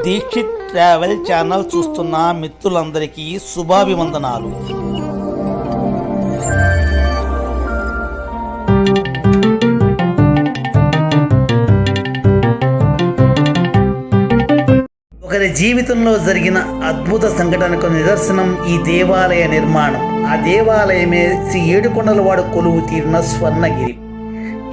Dixit travel channel చూస్తున్న మిత్రులందరికీ శుభాభివందనాలు. ఒకరి జీవితంలో జరిగిన అద్భుత సంఘటనకు నిదర్శనం ఈ దేవాలయ నిర్మాణం. ఆ దేవాలయమే శ్రీ ఏడుకొండలవాడు కొలువు తీరిన స్వర్ణగిరి.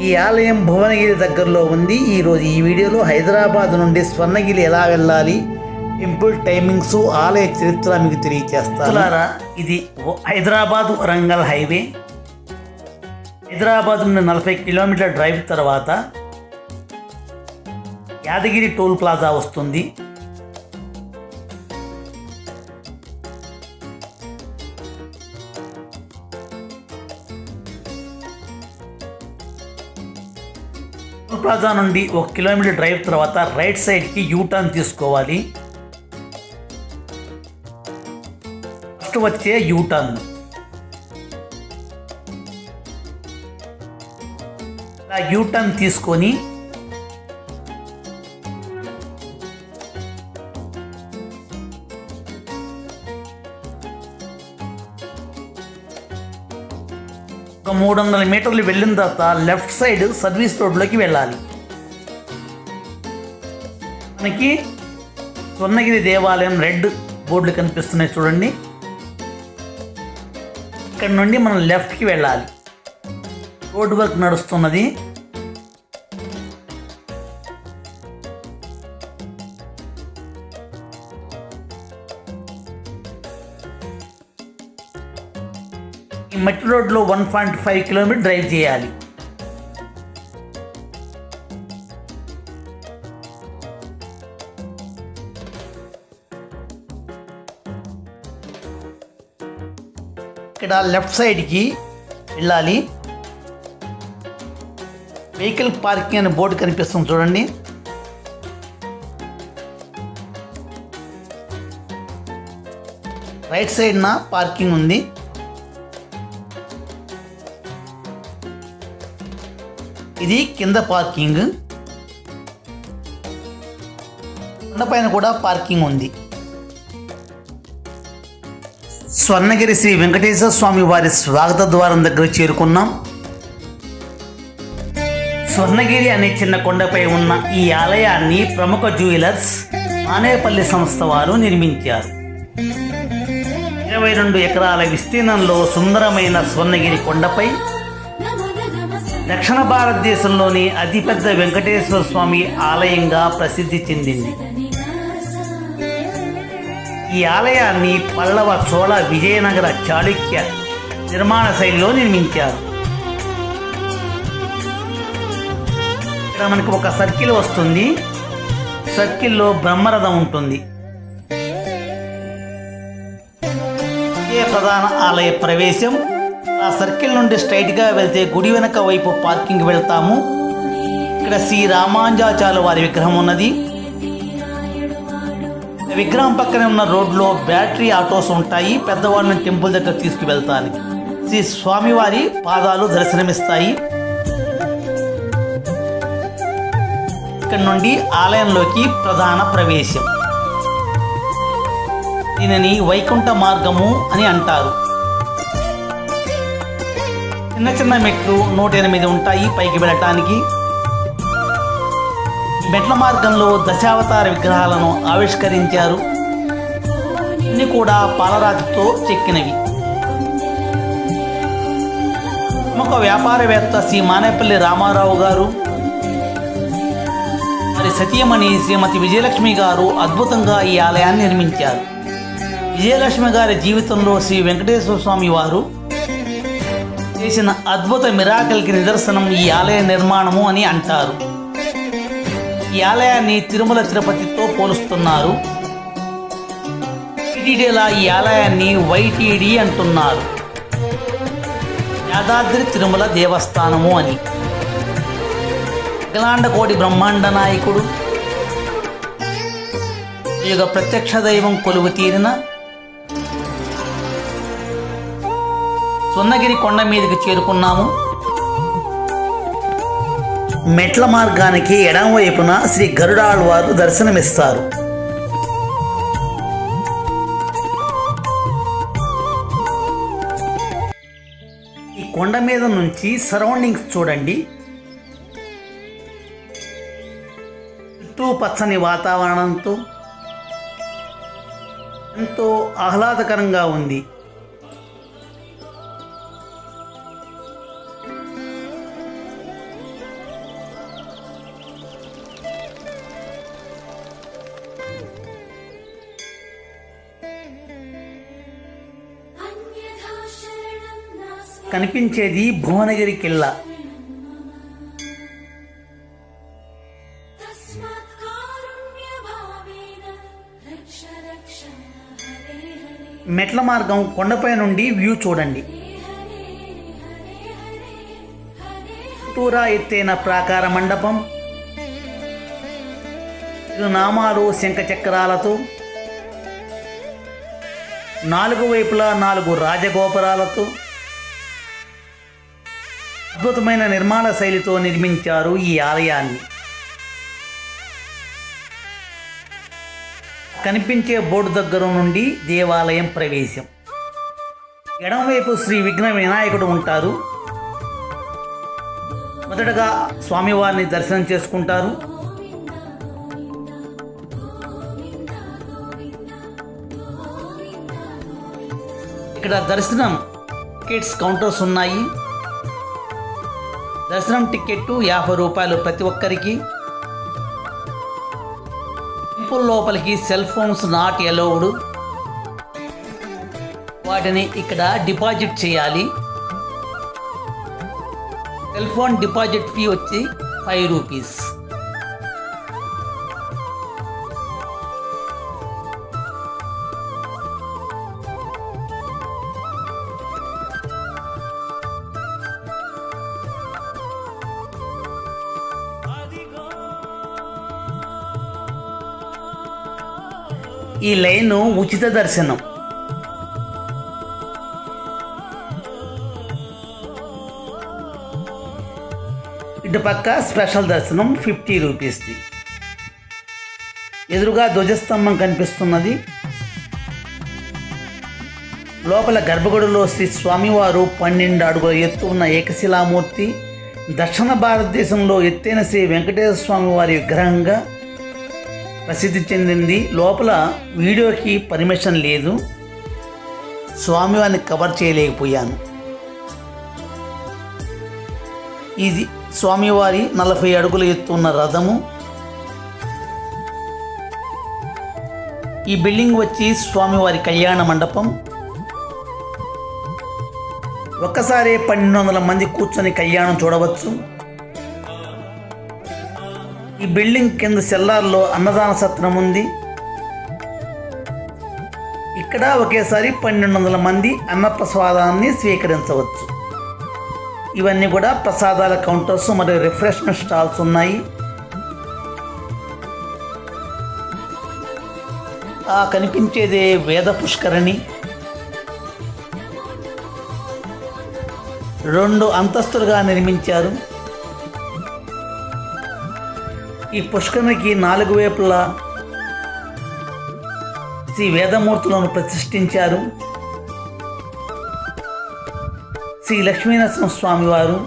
ఈ ఆలయం భువనగిరి దగ్గరలో ఉంది. ఈరోజు ఈ వీడియోలో హైదరాబాద్ నుండి స్వర్ణగిరి ఎలా వెళ్ళాలి, టెంపుల్ టైమింగ్స్, ఆలయ చరిత్ర మీకు తెలియజేస్తాను. ఇది హైదరాబాద్ వరంగల్ హైవే. హైదరాబాద్ నుండి 40 కిలోమీటర్ల డ్రైవ్ తర్వాత యాదగిరి టోల్ ప్లాజా వస్తుంది. టోల్ ప్లాజా నుండి 1 కిలోమీటర్ డ్రైవ్ తర్వాత రైట్ సైడ్కి యూటర్న్ తీసుకోవాలి. ఫస్ట్ వచ్చే యూటర్న్. యూటర్న్ తీసుకొని ఒక 300 మీటర్లు వెళ్ళిన తర్వాత లెఫ్ట్ సైడ్ సర్వీస్ రోడ్లోకి వెళ్ళాలి. మనకి స్వర్ణగిరి దేవాలయం రెడ్ బోర్డులు కనిపిస్తున్నాయి చూడండి. ఇక్కడ నుండి మనం లెఫ్ట్కి వెళ్ళాలి. రోడ్ వర్క్ నడుస్తున్నది. ఈ మట్టి రోడ్లో 1.5 కిలోమీటర్ డ్రైవ్ చేయాలి. ఇక్కడ లెఫ్ట్ సైడ్కి వెళ్ళాలి. వెహికల్ పార్కింగ్ అనే బోర్డు కనిపిస్తుంది చూడండి. రైట్ సైడ్న పార్కింగ్ ఉంది. ఇది కింద పార్కింగ్. కొండపైన కూడా పార్కింగ్ ఉంది. స్వర్ణగిరి శ్రీ వెంకటేశ్వర స్వామి వారి స్వాగత ద్వారం దగ్గర చేరుకున్నాం. స్వర్ణగిరి అనే చిన్న కొండపై ఉన్న ఈ ఆలయాన్ని ప్రముఖ జ్యువెలర్స్ మానేపల్లి సంస్థ వారు నిర్మించారు. 22 ఎకరాల విస్తీర్ణంలో సుందరమైన స్వర్ణగిరి కొండపై దక్షిణ భారతదేశంలోని అతిపెద్ద వెంకటేశ్వర స్వామి ఆలయంగా ప్రసిద్ధి చెందింది. ఈ ఆలయాన్ని పల్లవ, చోళ, విజయనగర, చాళుక్య నిర్మాణ శైలిలో నిర్మించారు. ఇక్కడ మనకు ఒక సర్కిల్ వస్తుంది. సర్కిల్లో బ్రహ్మరథం ఉంటుంది. ఇదే ప్రధాన ఆలయ ప్రవేశం. ఆ సర్కిల్ నుండి స్ట్రైట్గా వెళ్తే గుడి వెనక వైపు పార్కింగ్ వెళ్తాము. ఇక్కడ శ్రీ రామాంజాచార్యుల వారి విగ్రహం ఉన్నది. విగ్రహం పక్కనే ఉన్న రోడ్లో బ్యాటరీ ఆటోస్ ఉంటాయి. పెద్దవాళ్ళని టెంపుల్ దగ్గర తీసుకువెళ్తానికి శ్రీ స్వామివారి పాదాలు దర్శనమిస్తాయి. ఇక్కడ నుండి ఆలయంలోకి ప్రధాన ప్రవేశం. దీనిని వైకుంఠ మార్గము అని అంటారు. చిన్న చిన్న మెట్లు 108 ఉంటాయి పైకి వెళ్ళటానికి. మెట్ల మార్గంలో దశావతార విగ్రహాలను ఆవిష్కరించారు. ఇన్ని కూడా పాలరాతితో చెక్కినవి. ప్రముఖ వ్యాపారవేత్త శ్రీ మానేపల్లి రామారావు గారు మరి సతీమణి శ్రీమతి విజయలక్ష్మి గారు అద్భుతంగా ఈ ఆలయాన్ని నిర్మించారు. విజయలక్ష్మి గారి జీవితంలో శ్రీ వెంకటేశ్వర స్వామి వారు చేసిన అద్భుత మిరాకిల్కి నిదర్శనం ఈ ఆలయ నిర్మాణము అని అంటారు. ఈ ఆలయాన్ని తిరుమల తిరుపతితో పోలుస్తున్నారు. టీటీడీలా ఈ ఆలయాన్ని వైటీడీ అంటున్నారు. యాదాద్రి తిరుమల దేవస్థానము అని. అఖిలాండ కోటి బ్రహ్మాండ నాయకుడు, యుగ ప్రత్యక్ష దైవం కొలువు తీరిన స్వర్ణగిరి కొండ మీదకి చేరుకున్నాము. మెట్ల మార్గానికి ఎడమవైపున శ్రీ గరుడాళ్వారు దర్శనమిస్తారు. కొండ మీద నుంచి సరౌండింగ్స్ చూడండి. చుట్టూ పచ్చని వాతావరణంతో ఎంతో ఆహ్లాదకరంగా ఉంది. కనిపించేది భువనగిరి కిల్లా. మెట్ల మార్గం కొండపై నుండి వ్యూ చూడండి. చుట్టూరా ఎత్తైన ప్రాకార మండపం, నామాలు శంఖ చక్రాలతో, 4 వైపులా 4 రాజగోపురాలతో అద్భుతమైన నిర్మాణ శైలితో నిర్మించారు ఈ ఆలయాన్ని. కనిపించే బోర్డు దగ్గర నుండి దేవాలయం ప్రవేశం. ఎడమవైపు శ్రీ విఘ్న వినాయకుడు ఉంటారు. మొదటగా స్వామివారిని దర్శనం చేసుకుంటారు. ఇక్కడ దర్శనం టికెట్స్ కౌంటర్స్ ఉన్నాయి. దర్శనం టికెట్టు 50 రూపాయలు ప్రతి ఒక్కరికి. టెంపుల్ లోపలికి సెల్ ఫోన్స్ నాట్ అలౌడ్. వాటిని ఇక్కడ డిపాజిట్ చేయాలి. సెల్ ఫోన్ డిపాజిట్ ఫీ వచ్చి 5 రూపీస్. ఈ లైన్ ఉచిత దర్శనం. ఇటు పక్క స్పెషల్ దర్శనం 50 రూపీస్ది. ఎదురుగా ధ్వజస్తంభం కనిపిస్తున్నది. లోపల గర్భగుడిలో శ్రీ స్వామివారు 12 అడుగుల ఎత్తు ఉన్న ఏకశిలామూర్తి. దక్షిణ భారతదేశంలో ఎత్తైన శ్రీ వెంకటేశ్వర స్వామి వారి విగ్రహంగా ప్రసిద్ధి చెందింది. లోపల వీడియోకి పర్మిషన్ లేదు, స్వామివారిని కవర్ చేయలేకపోయాను. ఇది స్వామివారి 40 అడుగుల ఎత్తు ఉన్న రథము. ఈ బిల్డింగ్ వచ్చి స్వామివారి కళ్యాణ మండపం. ఒక్కసారి 1200 మంది కూర్చొని కళ్యాణం చూడవచ్చు. ఈ బిల్డింగ్ కింద సెల్లార్లో అన్నదాన సత్రం ఉంది. ఇక్కడ ఒకేసారి 1200 మంది అన్నప్రసాదాన్ని స్వీకరించవచ్చు. ఇవన్నీ కూడా ప్రసాదాల కౌంటర్స్ మరియు రిఫ్రెష్మెంట్ స్టాల్స్ ఉన్నాయి. ఆ కనిపించేదే వేద పుష్కరిణి. 2 అంతస్తులుగా నిర్మించారు. ఈ పుష్కరిణికి 4 వైపులా శ్రీ వేదమూర్తులను ప్రతిష్ఠించారు. శ్రీ లక్ష్మీనరసింహ స్వామివారు,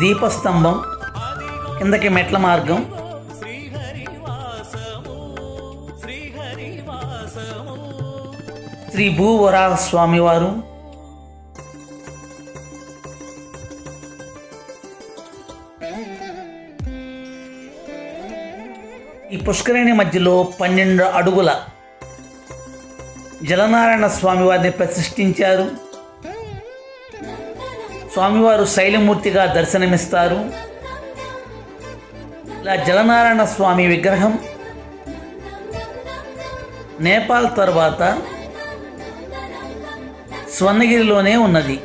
దీపస్తంభం, కిందకి మెట్ల మార్గం. శ్రీ భూవరాహ స్వామివారు, ఈ పుష్కరిణి మధ్యలో 12 అడుగుల జలనారాయణ స్వామివారిని ప్రతిష్ఠించారు. స్వామివారు శైలమూర్తిగా దర్శనమిస్తారు. ఇలా జలనారాయణ స్వామి విగ్రహం నేపాల్ తర్వాత స్వర్ణగిరిలోనే ఉన్నది.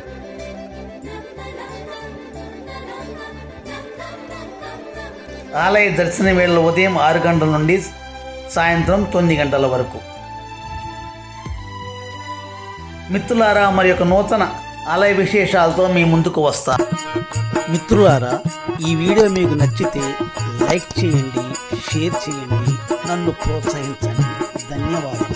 ఆలయ దర్శన వేళ ఉదయం 6 గంటల నుండి సాయంత్రం 9 గంటల వరకు. మిత్రులారా, మరి ఒక నూతన ఆలయ విశేషాలతో మీ ముందుకు వస్తా. మిత్రులారా, ఈ వీడియో మీకు నచ్చితే లైక్ చేయండి, షేర్ చేయండి, నన్ను ప్రోత్సహించండి. ధన్యవాదాలు.